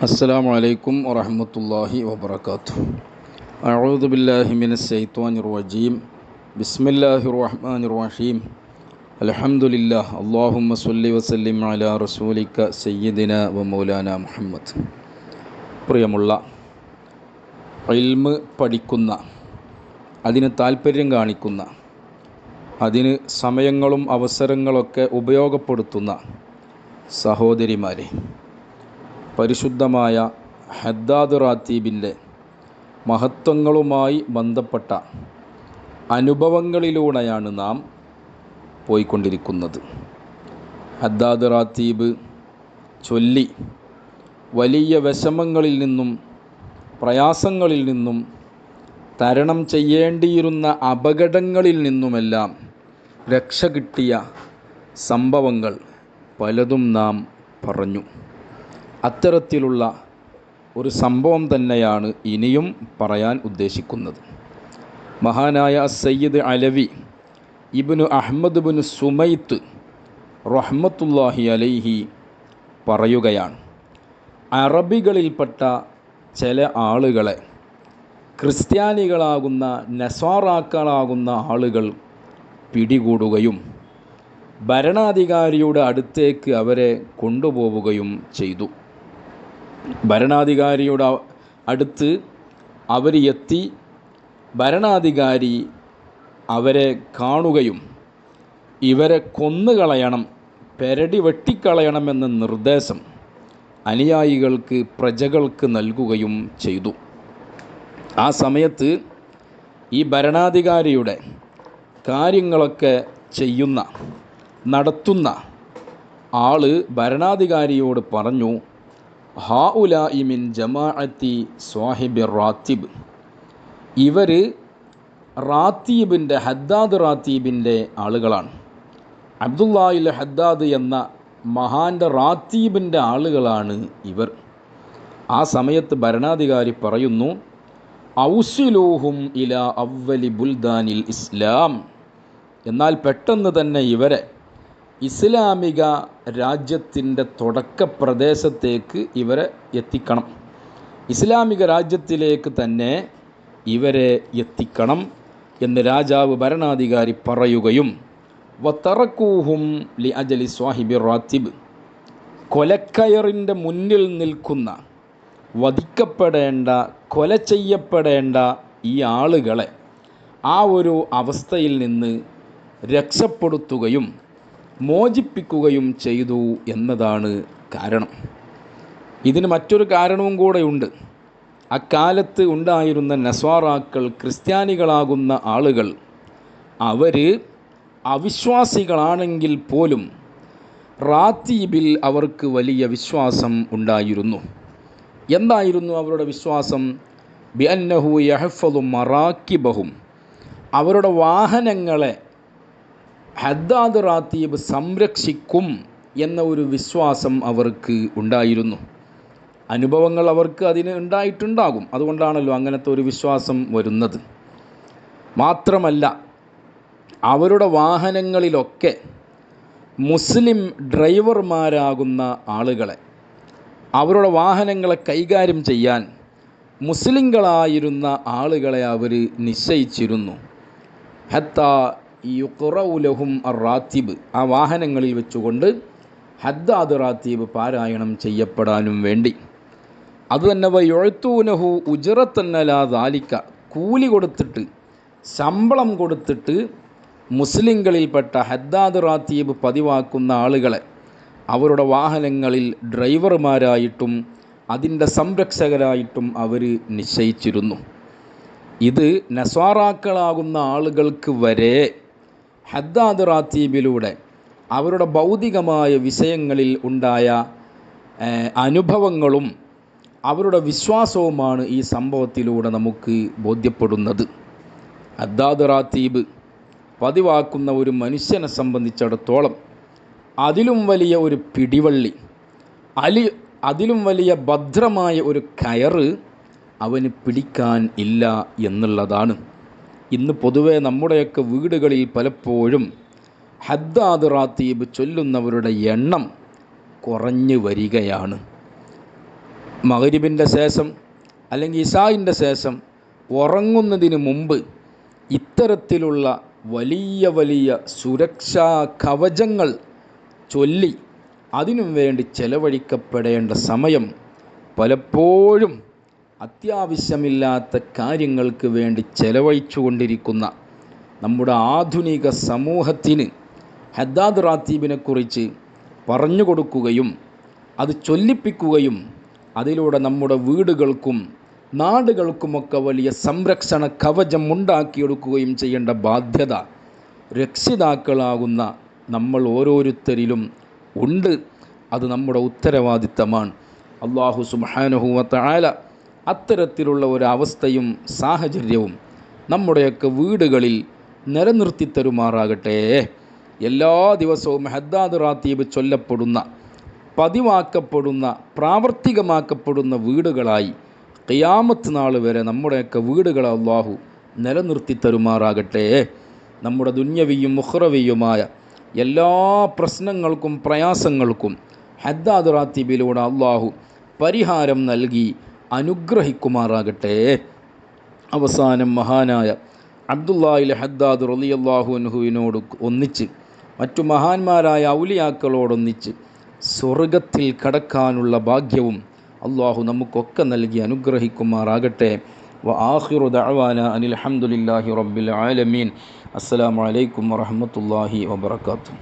അസ്സലാമു അലൈക്കും വറഹ്മത്തുള്ളാഹി വബറകാതുഹു. അഊദു ബില്ലാഹി മിനശ് ശൈത്വാനിർ റജീം. ബിസ്മില്ലാഹിർ റഹ്മാനിർ റഹീം. അൽഹംദുലില്ലാഹ്. അല്ലാഹുമ്മ സ്വല്ലി വസല്ലിം അലാ റസൂലിക സയ്യിദിനാ വ മൗലാനാ മുഹമ്മദ്. പ്രിയമുള്ള ഇൽമ് പഠിക്കുന്ന, അതിന് താൽപ്പര്യം കാണിക്കുന്ന, അതിന് സമയങ്ങളും അവസരങ്ങളൊക്കെ ഉപയോഗപ്പെടുത്തുന്ന സഹോദരിമാരെ, പരിശുദ്ധമായ ഹദ്ദാദ് റാത്തീബിൻ്റെ മഹത്വങ്ങളുമായി ബന്ധപ്പെട്ട അനുഭവങ്ങളിലൂടെയാണ് നാം പോയിക്കൊണ്ടിരിക്കുന്നത്. ഹദ്ദാദ് റാത്തീബ് ചൊല്ലി വലിയ വിഷമങ്ങളിൽ നിന്നും പ്രയാസങ്ങളിൽ നിന്നും തരണം ചെയ്യേണ്ടിയിരുന്ന അപകടങ്ങളിൽ നിന്നുമെല്ലാം രക്ഷ കിട്ടിയ സംഭവങ്ങൾ പലതും നാം പറഞ്ഞു. അത്തരത്തിലുള്ള ഒരു സംഭവം തന്നെയാണ് ഇനിയും പറയാൻ ഉദ്ദേശിക്കുന്നത്. മഹാനായ സയ്യിദ് അലവി ഇബ്നു അഹ്മദ് ബിൻ സുമൈത്ത് റഹ്മത്തുള്ളാഹി അലൈഹി പറയുകയാണ്, അറബികളിൽപ്പെട്ട ചില ആളുകളെ ക്രിസ്ത്യാനികളാകുന്ന നസ്വാറാക്കളാകുന്ന ആളുകൾ പിടികൂടുകയും ഭരണാധികാരിയുടെ അടുത്തേക്ക് അവരെ കൊണ്ടുപോവുകയും ചെയ്തു. ഭരണാധികാരിയുടെ അടുത്ത് അവർ എത്തി. ഭരണാധികാരി അവരെ കാണുകയും ഇവരെ കൊന്നുകളയണം, പെരടി വെട്ടിക്കളയണമെന്ന നിർദ്ദേശം അനുയായികൾക്ക്, പ്രജകൾക്ക് നൽകുകയും ചെയ്തു. ആ സമയത്ത് ഈ ഭരണാധികാരിയുടെ കാര്യങ്ങളൊക്കെ ചെയ്യുന്ന, നടത്തുന്ന ആള് ഭരണാധികാരിയോട് പറഞ്ഞു, ഹാഉലാഇ മിൻ ജമാഅത്തി സ്വാഹിബി റാത്തീബ്, ഇവർ റാത്തീബിൻ്റെ, ഹദ്ദാദ് റാത്തീബിൻ്റെ ആളുകളാണ്. അബ്ദുല്ലാഹിൽ ഹദ്ദാദ് എന്ന മഹാൻ്റെ റാത്തീബിൻ്റെ ആളുകളാണ് ഇവർ. ആ സമയത്ത് ഭരണാധികാരി പറയുന്നു, ഔസിലൂഹും ഇലാ അവ്വലി ബുൽദാനിൽ ഇസ്ലാം, എന്നാൽ പെട്ടെന്ന് തന്നെ ഇവരെ ഇസ്ലാമിക രാജ്യത്തിൻ്റെ തുടക്ക പ്രദേശത്തേക്ക് ഇവരെ എത്തിക്കണം, ഇസ്ലാമിക രാജ്യത്തിലേക്ക് തന്നെ ഇവരെ എത്തിക്കണം എന്ന് രാജാവ്, ഭരണാധികാരി പറയുകയും വതറക്കൂഹും ലി അജലി സ്വാഹിബി റാത്തിബ്, കൊലക്കയറിൻ്റെ മുന്നിൽ നിൽക്കുന്ന, വധിക്കപ്പെടേണ്ട, കൊല ചെയ്യപ്പെടേണ്ട ഈ ആളുകളെ ആ ഒരു അവസ്ഥയിൽ നിന്ന് രക്ഷപ്പെടുത്തുകയും മോചിപ്പിക്കുകയും ചെയ്തു എന്നതാണ് കാരണം. ഇതിന് മറ്റൊരു കാരണവും കൂടെയുണ്ട്. അക്കാലത്ത് ഉണ്ടായിരുന്ന നസ്വാറാക്കൾ, ക്രിസ്ത്യാനികളാകുന്ന ആളുകൾ, അവർ അവിശ്വാസികളാണെങ്കിൽ പോലും റാത്തീബിൽ അവർക്ക് വലിയ വിശ്വാസം ഉണ്ടായിരുന്നു. എന്തായിരുന്നു അവരുടെ വിശ്വാസം? ബിഅന്നഹു യഹ്ഫദു മറാക്കിബഹും, അവരുടെ വാഹനങ്ങളെ ഹദ്ദാദ് റാത്തീബ് സംരക്ഷിക്കും എന്ന ഒരു വിശ്വാസം അവർക്ക് ഉണ്ടായിരുന്നു. അനുഭവങ്ങൾ അവർക്ക് അതിന് ഉണ്ടായിട്ടുണ്ടാകും. അതുകൊണ്ടാണല്ലോ അങ്ങനത്തെ ഒരു വിശ്വാസം വരുന്നത്. മാത്രമല്ല, അവരുടെ വാഹനങ്ങളിലൊക്കെ മുസ്ലിം ഡ്രൈവർമാരാകുന്ന ആളുകളെ, അവരുടെ വാഹനങ്ങളെ കൈകാര്യം ചെയ്യാൻ മുസ്ലിങ്ങളായിരുന്ന ആളുകളെ അവർ നിശ്ചയിച്ചിരുന്നു. ഹത്താ യുഖറഉലഹും അറാത്തീബ്, ആ വാഹനങ്ങളിൽ വെച്ചുകൊണ്ട് ഹദ്ദാദ് റാത്തീബ് പാരായണം ചെയ്യപ്പെടാനും വേണ്ടി. അതുതന്നെ വയുഅ്തൂനഹു ഉജ്റത്തൻ അലാ ദാലിക, കൂലി കൊടുത്തിട്ട്, ശമ്പളം കൊടുത്തിട്ട് മുസ്ലിങ്ങളിൽപ്പെട്ട ഹദ്ദാദ് റാത്തീബ് പതിവാക്കുന്ന ആളുകളെ അവരുടെ വാഹനങ്ങളിൽ ഡ്രൈവർമാരായിട്ടും അതിൻ്റെ സംരക്ഷകരായിട്ടും അവർ നിശ്ചയിച്ചിരുന്നു. ഇത് നസ്വാറാക്കളാകുന്ന ആളുകൾക്ക് വരെ ഹദ്ദാദ് റാത്തീബിലൂടെ അവരുടെ ഭൗതികമായ വിഷയങ്ങളിൽ ഉണ്ടായ അനുഭവങ്ങളും അവരുടെ വിശ്വാസവുമാണ് ഈ സംഭവത്തിലൂടെ നമുക്ക് ബോധ്യപ്പെടുന്നത്. ഹദ്ദാദ് റാത്തീബ് പതിവാക്കുന്ന ഒരു മനുഷ്യനെ സംബന്ധിച്ചിടത്തോളം അതിലും വലിയ ഒരു പിടിവള്ളി, അതിലും വലിയ ഭദ്രമായ ഒരു കയറ് അവന് പിടിക്കാൻ ഇല്ല എന്നുള്ളതാണ്. ഇന്ന് പൊതുവെ നമ്മുടെയൊക്കെ വീടുകളിൽ പലപ്പോഴും ഹദ്ദാദ് റാത്തീബ് ചൊല്ലുന്നവരുടെ എണ്ണം കുറഞ്ഞു വരികയാണ്. മഗ്രിബിൻ്റെ ശേഷം അല്ലെങ്കിൽ ഇശാഇൻ്റെ ശേഷം ഉറങ്ങുന്നതിന് മുമ്പ് ഇത്തരത്തിലുള്ള വലിയ വലിയ സുരക്ഷാ കവചങ്ങൾ ചൊല്ലി അതിനും വേണ്ടി ചെലവഴിക്കപ്പെടേണ്ട സമയം പലപ്പോഴും അത്യാവശ്യമില്ലാത്ത കാര്യങ്ങൾക്ക് വേണ്ടി ചെലവഴിച്ചു കൊണ്ടിരിക്കുന്ന നമ്മുടെ ആധുനിക സമൂഹത്തിന് ഹദ്ദാദ് റാത്തീബിനെക്കുറിച്ച് പറഞ്ഞു കൊടുക്കുകയും അത് ചൊല്ലിപ്പിക്കുകയും അതിലൂടെ നമ്മുടെ വീടുകൾക്കും നാടുകൾക്കുമൊക്കെ വലിയ സംരക്ഷണ കവചം ഉണ്ടാക്കിയെടുക്കുകയും ചെയ്യേണ്ട ബാധ്യത രക്ഷിതാക്കളാകുന്ന നമ്മൾ ഓരോരുത്തരിലും ഉണ്ട്. അത് നമ്മുടെ ഉത്തരവാദിത്തമാണ്. അല്ലാഹു സുബ്ഹാനഹു വ തആല അത്തരത്തിലുള്ള ഒരവസ്ഥയും സാഹചര്യവും നമ്മുടെയൊക്കെ വീടുകളിൽ നിലനിർത്തി തരുമാറാകട്ടെ. എല്ലാ ദിവസവും ഹദ്ദാദ് റാത്തീബ് ചൊല്ലപ്പെടുന്ന, പതിവാക്കപ്പെടുന്ന, പ്രാവർത്തികമാക്കപ്പെടുന്ന വീടുകളായി ഖിയാമത്ത് നാൾ വരെ നമ്മുടെയൊക്കെ വീടുകളെ അല്ലാഹു നിലനിർത്തി തരുമാറാകട്ടെ. നമ്മുടെ ദുന്യവിയും ഉഖ്റവിയുമായ എല്ലാ പ്രശ്നങ്ങൾക്കും പ്രയാസങ്ങൾക്കും ഹദ്ദാദ് റാത്തീബിലൂടെ അല്ലാഹു പരിഹാരം നൽകി അനുഗ്രഹിക്കുമാറാകട്ടെ. അവസാനം മഹാനായ അബ്ദുല്ലാഹിൽ ഹദ്ദാദ് റളിയല്ലാഹു അൻഹുവിനോട് ഒന്നിച്ച് മറ്റു മഹാന്മാരായ ഔലിയാക്കളോടൊന്നിച്ച് സ്വർഗത്തിൽ കടക്കാനുള്ള ഭാഗ്യവും അല്ലാഹു നമുക്കൊക്കെ നൽകി അനുഗ്രഹിക്കുമാറാകട്ടെ. വ ആഖിറു ദഅവാന അനിൽ ഹംദുലില്ലാഹി റബ്ബിൽ ആലമീൻ. അസ്സലാമു അലൈക്കും വറഹ്മത്തുള്ളാഹി വബറകാതുഹു.